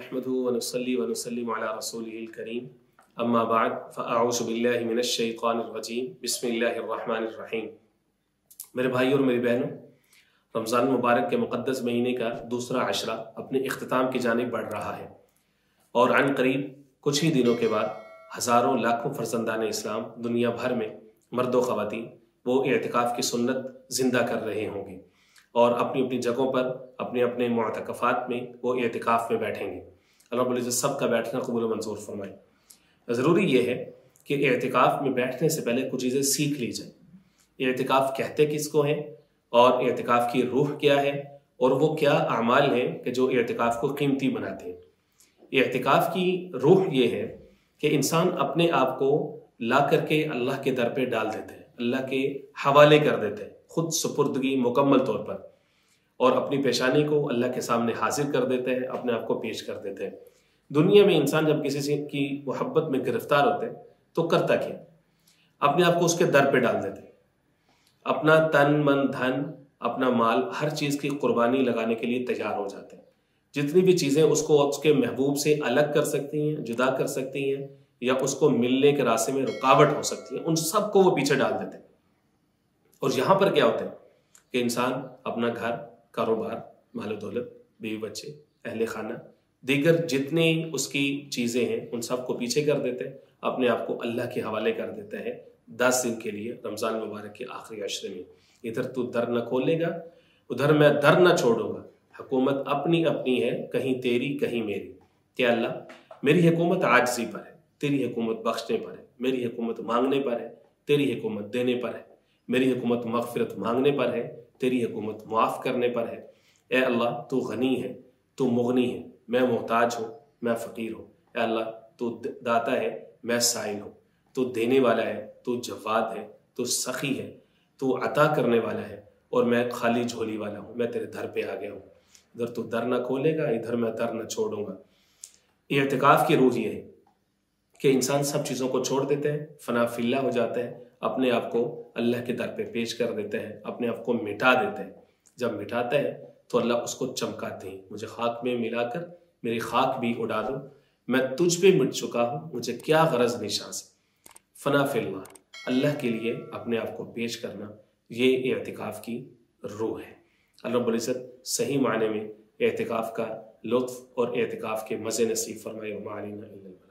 नहमदुहु व नुसल्ली व नुसल्लिमु अला रसूलिहिल करीम अम्मा बाद फ़अऊज़ु बिल्लाहि मिनश शैतानिर रजीम बिस्मिल्लाहिर रहमानिर रहीम। मेरे भाई और मेरी बहनों, रमज़ान मुबारक के मुक़द्दस महीने का दूसरा अशरा अपने इख्तिताम की जानिब बढ़ रहा है और अन करीब कुछ ही दिनों के बाद हज़ारों लाखों फ़र्ज़ंदान इस्लाम दुनिया भर में मर्द व ख़वातीन वो एतिकाफ़ की सुन्नत ज़िंदा कर रहे होंगे और अपनी अपनी जगहों पर अपने अपने मुअतकफ़ात में वो एतिकाफ़ में बैठेंगे। अल्लाह रब्बुल इज़्ज़त सब का बैठना कबूल मंजूर फरमाए। ज़रूरी ये है कि एतिकाफ़ में बैठने से पहले कुछ चीज़ें सीख ली जाए। एतिकाफ़ कहते किसको हैं और एतिकाफ़ की रूह क्या है और वो क्या अमाल हैं कि जो एतिकाफ़ को कीमती बनाते हैं। एतिकाफ़ की रूह ये है कि इंसान अपने आप को ला करके अल्लाह के दर पे डाल देते हैं, अल्लाह के हवाले कर देते हैं, खुद सुपुर्दगी मुकम्मल तौर पर, और अपनी पेशानी को अल्लाह के सामने हाजिर कर देते हैं, अपने आप को पेश कर देते हैं। दुनिया में इंसान जब किसी से की मोहब्बत में गिरफ्तार होते हैं तो करता क्या? अपने आप को उसके दर पे डाल देते हैं, अपना तन मन धन अपना माल हर चीज़ की कुर्बानी लगाने के लिए तैयार हो जाते हैं। जितनी भी चीज़ें उसको उसके महबूब से अलग कर सकती हैं, जुदा कर सकती हैं या उसको मिलने के रास्ते में रुकावट हो सकती है, उन सब को वो पीछे डाल देते हैं। और यहाँ पर क्या होता है कि इंसान अपना घर, कारोबार, माल दौलत, बीवी बच्चे, अहले खाना, दीगर जितने उसकी चीज़ें हैं उन सब को पीछे कर देते हैं, अपने आप को अल्लाह के हवाले कर देते हैं 10 दिन के लिए रमज़ान मुबारक के आखिरी अशरे में। इधर तू दर न खोलेगा, उधर मैं दर न छोड़ूंगा, हुकूमत अपनी अपनी है, कहीं तेरी कहीं मेरी। क्या अल्लाह, मेरी हुकूमत आजिज़ी पर है, तेरी हुकूमत बख्शने पर है, मेरी हुकूमत मांगने पर है, तेरी हुकूमत देने पर है, मेरी हुकूमत मग़फ़िरत मांगने पर है, तेरी हुकूमत मुआफ़ करने पर है। ए अल्लाह, तू गनी है, तू मुगनी है, मैं मोहताज हूँ, मैं फ़कीर हूँ। ए अल्लाह, तू दाता है, मैं साइल हूँ, तू देने वाला है, तू जवाद है, तू सखी है, तू अता करने वाला है और मैं खाली झोली वाला हूँ, मैं तेरे दर पे आ गया हूँ। इधर तू दर न खोलेगा, इधर मैं दर न छोड़ूंगा। इत्तिकाफ़ की रूह ये है कि इंसान सब चीज़ों को छोड़ देते हैं, फना फिल्ला हो जाते हैं, अपने आप को अल्लाह के दर पे पेश कर देते हैं, अपने आप को मिटा देते हैं। जब मिटाते हैं तो अल्लाह उसको चमकाते हैं, मुझे खाक में मिलाकर मेरी खाक भी उड़ा दो, मैं तुझ पे मिट चुका हूँ, मुझे क्या गरज निशा से। फना फिल्ला, अल्लाह के लिए अपने आप को पेश करना, ये एतिकाफ़ की रूह है। अल्लाह रब्बुल इज़्ज़त सही मायने में एतिकाफ़ का लुत्फ़ और एतिकाफ़ के मज़े नसीब फरमाए। व मा अलैना इल्लल बलाग।